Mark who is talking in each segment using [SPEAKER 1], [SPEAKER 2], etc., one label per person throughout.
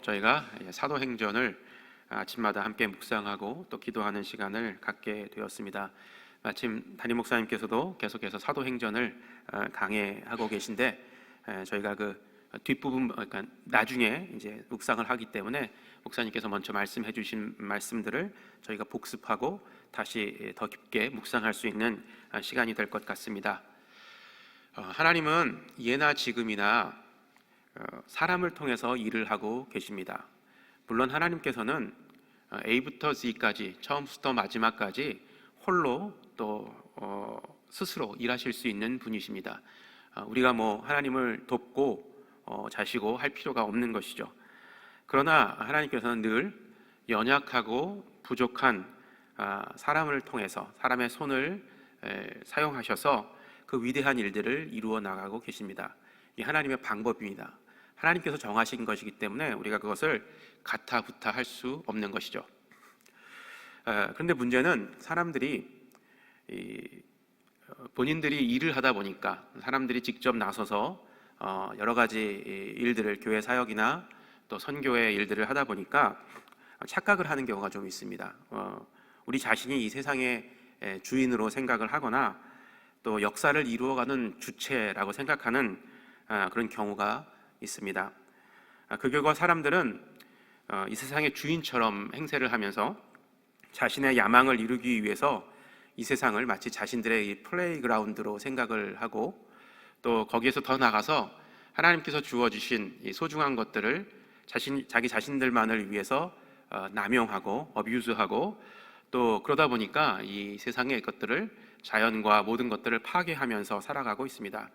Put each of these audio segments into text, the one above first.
[SPEAKER 1] 저희가 사도행전을 아침마다 함께 묵상하고 또 기도하는 시간을 갖게 되었습니다. 마침 담임 목사님께서도 계속해서 사도행전을 강해하고 계신데 저희가 그 뒷부분, 그러니까 나중에 이제 묵상을 하기 때문에 목사님께서 먼저 말씀해 주신 말씀들을 저희가 복습하고 다시 더 깊게 묵상할 수 있는 시간이 될 것 같습니다. 하나님은 예나 지금이나 사람을 통해서 일을 하고 계십니다. 물론 하나님께서는 A부터 Z까지, 처음부터 마지막까지 홀로 또 스스로 일하실 수 있는 분이십니다. 우리가 하나님을 돕고 자시고 할 필요가 없는 것이죠. 그러나 하나님께서는 늘 연약하고 부족한 사람을 통해서, 사람의 손을 사용하셔서 그 위대한 일들을 이루어 나가고 계십니다. 이 하나님의 방법입니다. 하나님께서 정하신 것이기 때문에 우리가 그것을 가타부타 할 수 없는 것이죠. 그런데 문제는 사람들이 본인들이 일을 하다 보니까, 사람들이 직접 나서서 여러 가지 일들을, 교회 사역이나 또 선교의 일들을 하다 보니까 착각을 하는 경우가 좀 있습니다. 우리 자신이 이 세상의 주인으로 생각을 하거나 또 역사를 이루어가는 주체라고 생각하는 그런 경우가 있습니다. 그 결과 사람들은 이 세상의 주인처럼 행세를 하면서 자신의 야망을 이루기 위해서 이 세상을 마치 자신들의 이 플레이그라운드로 생각을 하고, 또 거기에서 더 나가서 하나님께서 주어주신 이 소중한 것들을 자기 자신들만을 위해서 남용하고 어뷰즈하고, 또 그러다 보니까 이 세상의 것들을, 자연과 모든 것들을 파괴하면서 살아가고 있습니다.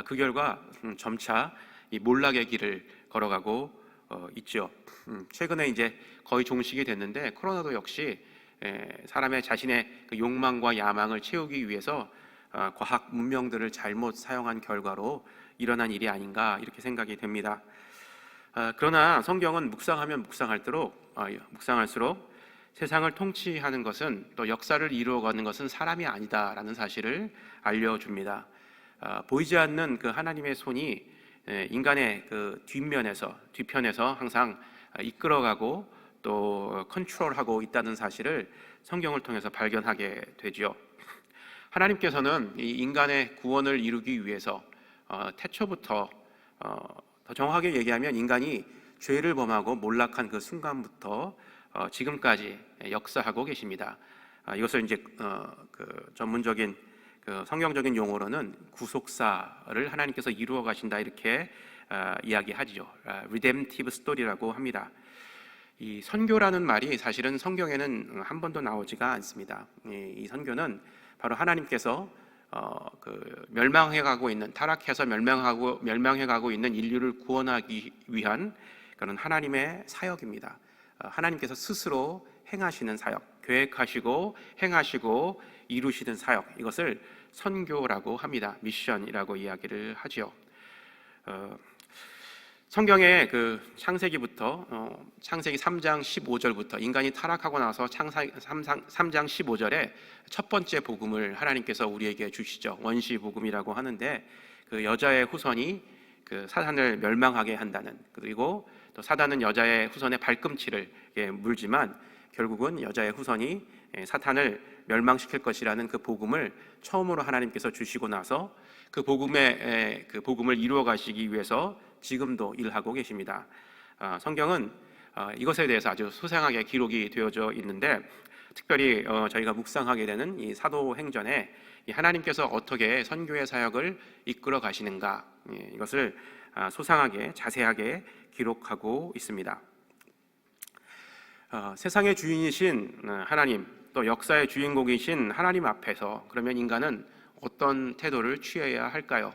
[SPEAKER 1] 그 결과 점차 이 몰락의 길을 걸어가고 있죠. 최근에 이제 거의 종식이 됐는데, 코로나도 역시 사람의 자신의 그 욕망과 야망을 채우기 위해서 과학 문명들을 잘못 사용한 결과로 일어난 일이 아닌가, 이렇게 생각이 됩니다. 그러나 성경은 묵상하면 묵상할수록 세상을 통치하는 것은, 또 역사를 이루어가는 것은 사람이 아니다라는 사실을 알려줍니다. 보이지 않는 그 하나님의 손이 인간의 그 뒤편에서 항상 이끌어가고 또 컨트롤하고 있다는 사실을 성경을 통해서 발견하게 되죠. 하나님께서는 이 인간의 구원을 이루기 위해서 태초부터, 더 정확하게 얘기하면 인간이 죄를 범하고 몰락한 그 순간부터 지금까지 역사하고 계십니다. 이것을 이제 그 전문적인 그 성경적인 용어로는 구속사를 하나님께서 이루어 가신다, 이렇게 이야기하죠. redemptive story라고 합니다. 이 선교라는 말이 사실은 성경에는 한 번도 나오지가 않습니다. 이 선교는 바로 하나님께서 멸망해가고 있는, 타락해서 멸망해가고 있는 인류를 구원하기 위한 그런 하나님의 사역입니다. 하나님께서 스스로 행하시는 사역, 계획하시고 행하시고 이루시는 사역, 이것을 선교라고 합니다. 미션이라고 이야기를 하죠. 성경의 그 창세기부터, 창세기 3장 15절부터 인간이 타락하고 나서 창세기 3장 15절에 첫 번째 복음을 하나님께서 우리에게 주시죠. 원시 복음이라고 하는데, 그 여자의 후손이 그 사단을 멸망하게 한다는, 그리고 또 사단은 여자의 후손의 발꿈치를 물지만 결국은 여자의 후손이 사탄을 멸망시킬 것이라는 그 복음을 처음으로 하나님께서 주시고 나서 그 복음을 이루어 가시기 위해서 지금도 일하고 계십니다. 성경은 이것에 대해서 아주 소상하게 기록이 되어져 있는데, 특별히 저희가 묵상하게 되는 이 사도행전에 하나님께서 어떻게 선교의 사역을 이끌어 가시는가, 이것을 소상하게 자세하게 기록하고 있습니다. 세상의 주인이신 하나님, 또 역사의 주인공이신 하나님 앞에서 그러면 인간은 어떤 태도를 취해야 할까요?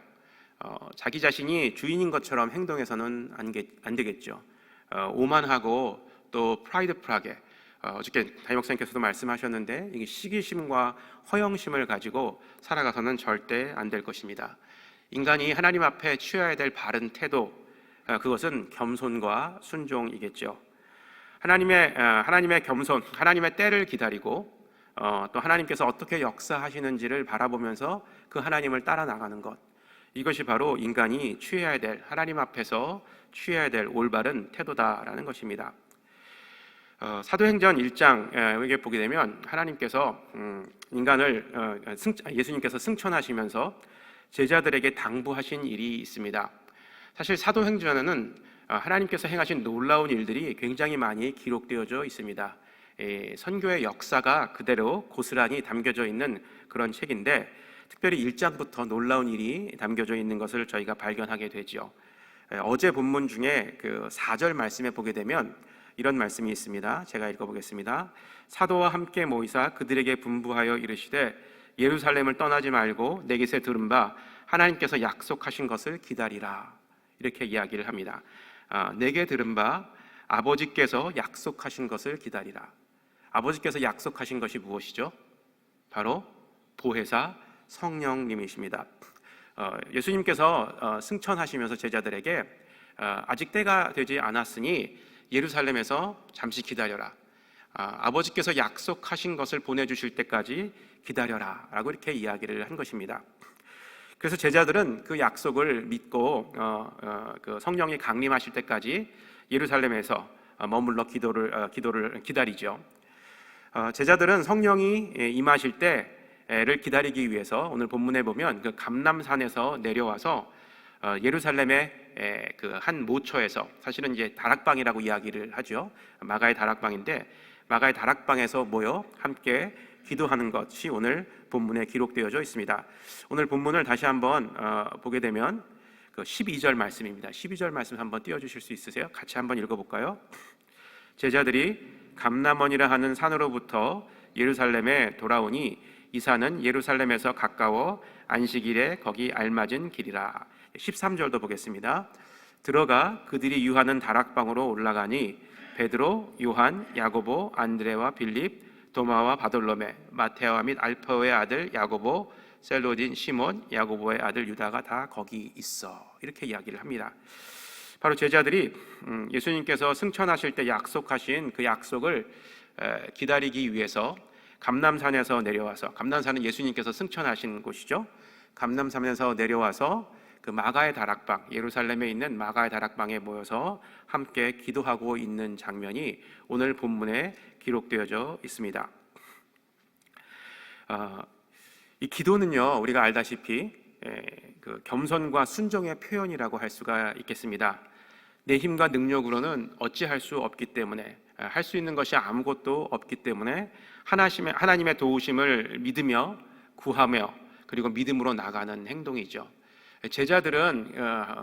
[SPEAKER 1] 자기 자신이 주인인 것처럼 행동해서는 안 되겠죠. 오만하고 또 프라이드풀하게, 어저께 담임 목사님께서도 말씀하셨는데, 이게 시기심과 허영심을 가지고 살아가서는 절대 안 될 것입니다. 인간이 하나님 앞에 취해야 될 바른 태도, 그것은 겸손과 순종이겠죠. 하나님의 겸손, 하나님의 때를 기다리고 또 하나님께서 어떻게 역사하시는지를 바라보면서 그 하나님을 따라 나가는 것, 이것이 바로 인간이 취해야 될, 하나님 앞에서 취해야 될 올바른 태도다라는 것입니다. 사도행전 1장 여기 보게 되면 하나님께서 인간을 예수님께서 승천하시면서 제자들에게 당부하신 일이 있습니다. 사실 사도행전에는 하나님께서 행하신 놀라운 일들이 굉장히 많이 기록되어져 있습니다. 선교의 역사가 그대로 고스란히 담겨져 있는 그런 책인데, 특별히 1장부터 놀라운 일이 담겨져 있는 것을 저희가 발견하게 되죠. 어제 본문 중에 그 4절 말씀에 보게 되면 이런 말씀이 있습니다. 제가 읽어보겠습니다. 사도와 함께 모이사 그들에게 분부하여 이르시되 예루살렘을 떠나지 말고 내게서 들은 바 하나님께서 약속하신 것을 기다리라, 이렇게 이야기를 합니다. 내게 들은 바 아버지께서 약속하신 것을 기다리라. 아버지께서 약속하신 것이 무엇이죠? 바로 보혜사 성령님이십니다. 예수님께서 승천하시면서 제자들에게 아직 때가 되지 않았으니 예루살렘에서 잠시 기다려라, 아버지께서 약속하신 것을 보내주실 때까지 기다려라 라고 이렇게 이야기를 한 것입니다. 그래서 제자들은 그 약속을 믿고 그 성령이 강림하실 때까지 예루살렘에서 머물러 기도를 기다리죠. 제자들은 성령이 임하실 때를 기다리기 위해서 오늘 본문에 보면 그 감람산에서 내려와서 예루살렘의 그 한 모처에서, 사실은 이제 다락방이라고 이야기를 하죠. 마가의 다락방인데, 마가의 다락방에서 모여 함께 기도하는 것이 오늘 본문에 기록되어져 있습니다. 오늘 본문을 다시 한번 보게 되면 그 12절 말씀입니다. 12절 말씀 한번 띄워주실 수 있으세요? 같이 한번 읽어볼까요? 제자들이 감람원이라 하는 산으로부터 예루살렘에 돌아오니 이 산은 예루살렘에서 가까워 안식일에 거기 알맞은 길이라. 13절도 보겠습니다. 들어가 그들이 유하는 다락방으로 올라가니 베드로, 요한, 야고보, 안드레와 빌립, 도마와 바돌로메, 마테오와 및 알페오의 아들 야고보, 셀로딘 시몬, 야고보의 아들 유다가 다 거기 있어, 이렇게 이야기를 합니다. 바로 제자들이 예수님께서 승천하실 때 약속하신 그 약속을 기다리기 위해서 감람산에서 내려와서, 감람산은 예수님께서 승천하신 곳이죠. 감람산에서 내려와서 그 마가의 다락방, 예루살렘에 있는 마가의 다락방에 모여서 함께 기도하고 있는 장면이 오늘 본문에 기록되어져 있습니다. 이 기도는요, 우리가 알다시피 그 겸손과 순종의 표현이라고 할 수가 있겠습니다. 내 힘과 능력으로는 어찌할 수 없기 때문에, 할 수 있는 것이 아무것도 없기 때문에 하나님의 도우심을 믿으며 구하며 그리고 믿음으로 나가는 행동이죠. 제자들은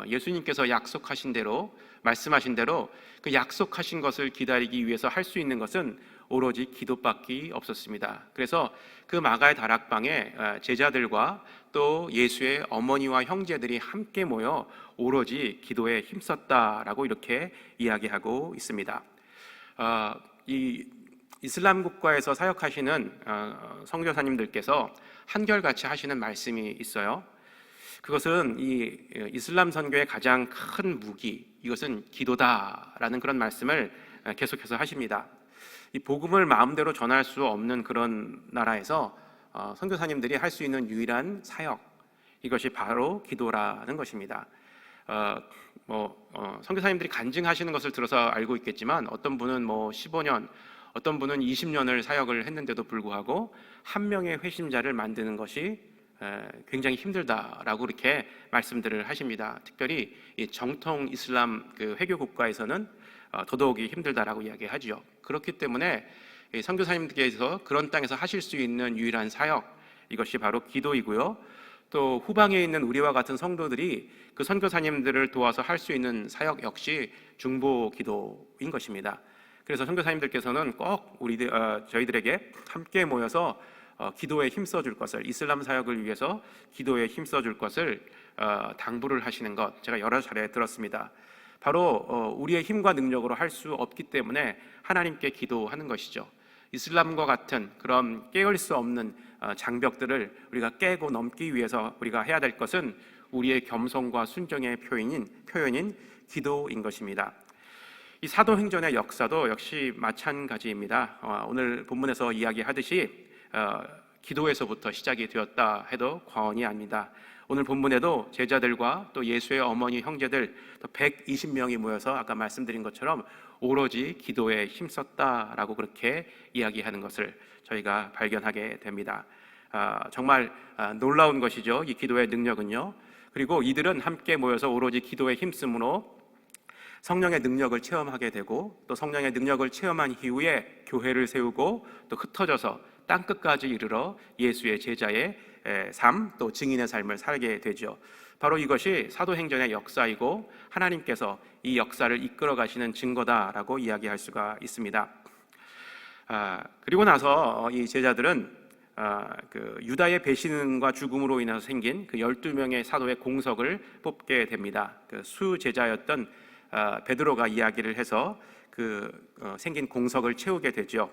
[SPEAKER 1] 예수님께서 약속하신 대로, 말씀하신 대로 그 약속하신 것을 기다리기 위해서 할 수 있는 것은 오로지 기도밖에 없었습니다. 그래서 그 마가의 다락방에 제자들과 또 예수의 어머니와 형제들이 함께 모여 오로지 기도에 힘썼다라고 이렇게 이야기하고 있습니다. 이 이슬람 국가에서 사역하시는 선교사님들께서 한결같이 하시는 말씀이 있어요. 그것은 이 이슬람 선교의 가장 큰 무기, 이것은 기도다라는 그런 말씀을 계속해서 하십니다. 이 복음을 마음대로 전할 수 없는 그런 나라에서 선교사님들이 할 수 있는 유일한 사역, 이것이 바로 기도라는 것입니다. 선교사님들이 간증하시는 것을 들어서 알고 있겠지만 어떤 분은 15년, 어떤 분은 20년을 사역을 했는데도 불구하고 한 명의 회심자를 만드는 것이 굉장히 힘들다라고 이렇게 말씀들을 하십니다. 특별히 이 정통 이슬람 그 회교 국가에서는 더더욱이 힘들다라고 이야기하죠. 그렇기 때문에 선교사님들께서 그런 땅에서 하실 수 있는 유일한 사역, 이것이 바로 기도이고요. 또 후방에 있는 우리와 같은 성도들이 그 선교사님들을 도와서 할 수 있는 사역 역시 중보 기도인 것입니다. 그래서 선교사님들께서는 꼭 저희들에게 함께 모여서 기도에 힘써줄 것을, 이슬람 사역을 위해서 기도에 힘써줄 것을 당부를 하시는 것, 제가 여러 차례 들었습니다. 바로 우리의 힘과 능력으로 할 수 없기 때문에 하나님께 기도하는 것이죠. 이슬람과 같은 그런 깨울 수 없는 장벽들을 우리가 깨고 넘기 위해서 우리가 해야 될 것은 우리의 겸손과 순종의 표현인 기도인 것입니다. 이 사도행전의 역사도 역시 마찬가지입니다. 오늘 본문에서 이야기하듯이 기도에서부터 시작이 되었다 해도 과언이 아닙니다. 오늘 본문에도 제자들과 또 예수의 어머니 형제들 또 120명이 모여서 아까 말씀드린 것처럼 오로지 기도에 힘썼다라고 그렇게 이야기하는 것을 저희가 발견하게 됩니다. 정말 놀라운 것이죠. 이 기도의 능력은요. 그리고 이들은 함께 모여서 오로지 기도에 힘쓰므로 성령의 능력을 체험하게 되고 또 성령의 능력을 체험한 이후에 교회를 세우고 또 흩어져서 땅끝까지 이르러 예수의 제자의 삶, 또 증인의 삶을 살게 되죠. 바로 이것이 사도행전의 역사이고 하나님께서 이 역사를 이끌어 가시는 증거다라고 이야기할 수가 있습니다. 그리고 나서 이 제자들은 그 유다의 배신과 죽음으로 인해서 생긴 그 12명의 사도의 공석을 뽑게 됩니다. 그 수제자였던 베드로가 이야기를 해서 그 생긴 공석을 채우게 되죠.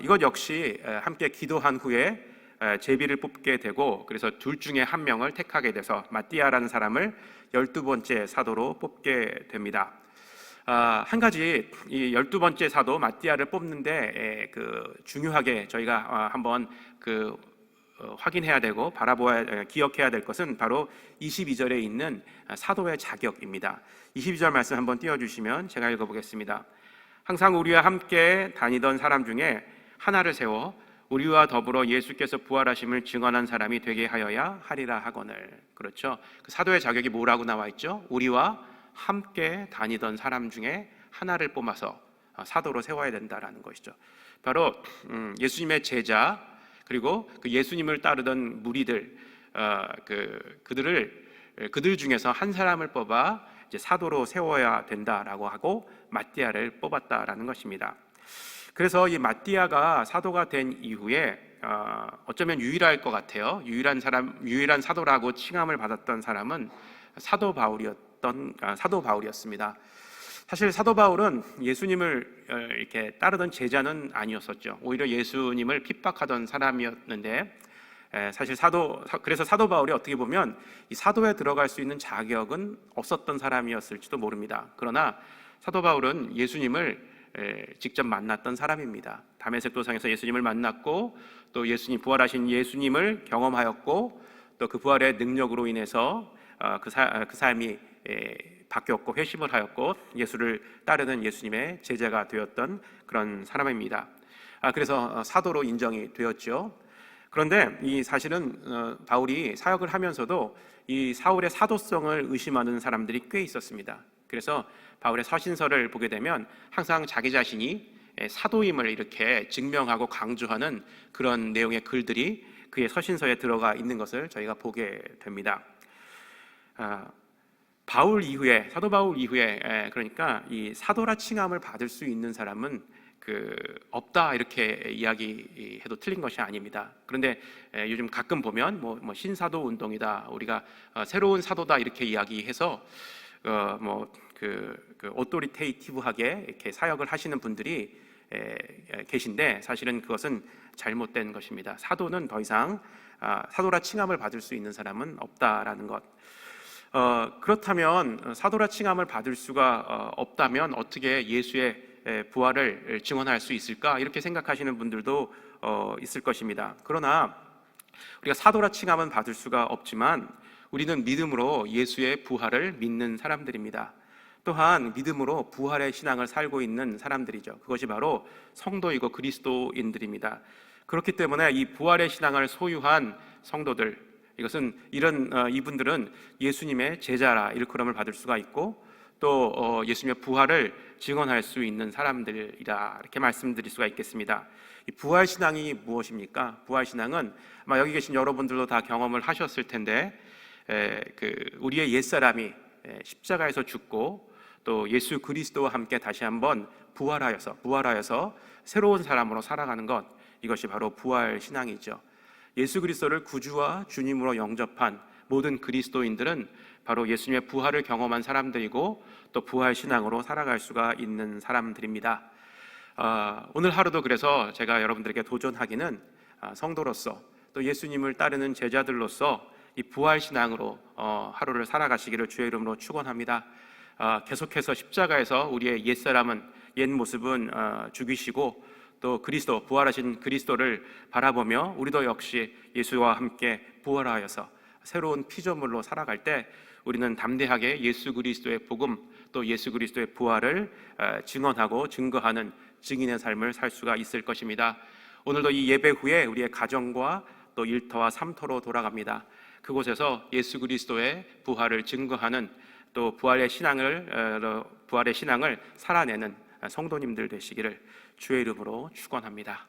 [SPEAKER 1] 이것 역시 함께 기도한 후에 제비를 뽑게 되고 그래서 둘 중에 한 명을 택하게 돼서 마띠아라는 사람을 12번째 사도로 뽑게 됩니다. 한 가지 이 12번째 사도 마띠아를 뽑는데 중요하게 저희가 한번 확인해야 되고 기억해야 될 것은 바로 22절에 있는 사도의 자격입니다. 22절 말씀 한번 띄워주시면 제가 읽어보겠습니다. 항상 우리와 함께 다니던 사람 중에 하나를 세워 우리와 더불어 예수께서 부활하심을 증언한 사람이 되게 하여야 하리라 하거늘. 그렇죠. 그 사도의 자격이 뭐라고 나와 있죠? 우리와 함께 다니던 사람 중에 하나를 뽑아서 사도로 세워야 된다라는 것이죠. 바로 예수님의 제자 그리고 그 예수님을 따르던 무리들 그들 중에서 한 사람을 뽑아 이제 사도로 세워야 된다라고 하고 마띠아를 뽑았다라는 것입니다. 그래서 이 마띠아가 사도가 된 이후에 어쩌면 유일할 것 같아요. 유일한 사도라고 칭함을 받았던 사람은 사도 바울이었습니다. 사실 사도 바울은 예수님을 이렇게 따르던 제자는 아니었었죠. 오히려 예수님을 핍박하던 사람이었는데 사실 그래서 사도 바울이 어떻게 보면 이 사도에 들어갈 수 있는 자격은 없었던 사람이었을지도 모릅니다. 그러나 사도 바울은 예수님을 직접 만났던 사람입니다. 다메섹 도상에서 예수님을 만났고 또 부활하신 예수님을 경험하였고 또 그 부활의 능력으로 인해서 그 삶이 바뀌었고 회심을 하였고 예수를 따르는 예수님의 제자가 되었던 그런 사람입니다. 그래서 사도로 인정이 되었죠. 그런데 이 사실은 바울이 사역을 하면서도 이 사울의 사도성을 의심하는 사람들이 꽤 있었습니다. 그래서 바울의 서신서를 보게 되면 항상 자기 자신이 사도임을 이렇게 증명하고 강조하는 그런 내용의 글들이 그의 서신서에 들어가 있는 것을 저희가 보게 됩니다. 사도 바울 이후에 그러니까 이 사도라 칭함을 받을 수 있는 사람은 없다 이렇게 이야기해도 틀린 것이 아닙니다. 그런데 요즘 가끔 보면 뭐 신사도 운동이다, 우리가 새로운 사도다 이렇게 이야기해서 오토리테이티브하게 이렇게 사역을 하시는 분들이 계신데 사실은 그것은 잘못된 것입니다. 사도는 더 이상 사도라 칭함을 받을 수 있는 사람은 없다라는 것. 그렇다면 사도라 칭함을 받을 수가 없다면 어떻게 예수의 부활을 증언할 수 있을까? 이렇게 생각하시는 분들도 있을 것입니다. 그러나 우리가 사도라 칭함은 받을 수가 없지만 우리는 믿음으로 예수의 부활을 믿는 사람들입니다. 또한 믿음으로 부활의 신앙을 살고 있는 사람들이죠. 그것이 바로 성도이고 그리스도인들입니다. 그렇기 때문에 이 부활의 신앙을 소유한 성도들, 이분들은 예수님의 제자라 일컬음을 받을 수가 있고 또 예수님의 부활을 증언할 수 있는 사람들이라 이렇게 말씀드릴 수가 있겠습니다. 이 부활 신앙이 무엇입니까? 부활 신앙은 아마 여기 계신 여러분들도 다 경험을 하셨을 텐데 우리의 옛사람이 십자가에서 죽고 또 예수 그리스도와 함께 다시 한번 부활하여서 새로운 사람으로 살아가는 것, 이것이 바로 부활 신앙이죠. 예수 그리스도를 구주와 주님으로 영접한 모든 그리스도인들은 바로 예수님의 부활을 경험한 사람들이고 또 부활 신앙으로 살아갈 수가 있는 사람들입니다. 오늘 하루도 그래서 제가 여러분들에게 도전하기는 성도로서 또 예수님을 따르는 제자들로서 이 부활 신앙으로 하루를 살아가시기를 주의 이름으로 축원합니다. 계속해서 십자가에서 우리의 옛 모습은 죽이시고 또 부활하신 그리스도를 바라보며 우리도 역시 예수와 함께 부활하여서 새로운 피조물로 살아갈 때 우리는 담대하게 예수 그리스도의 복음 또 예수 그리스도의 부활을 증언하고 증거하는 증인의 삶을 살 수가 있을 것입니다. 오늘도 이 예배 후에 우리의 가정과 또 일터와 삼터로 돌아갑니다. 그곳에서 예수 그리스도의 부활을 증거하는 또 부활의 신앙을 살아내는 성도님들 되시기를 주의 이름으로 축원합니다.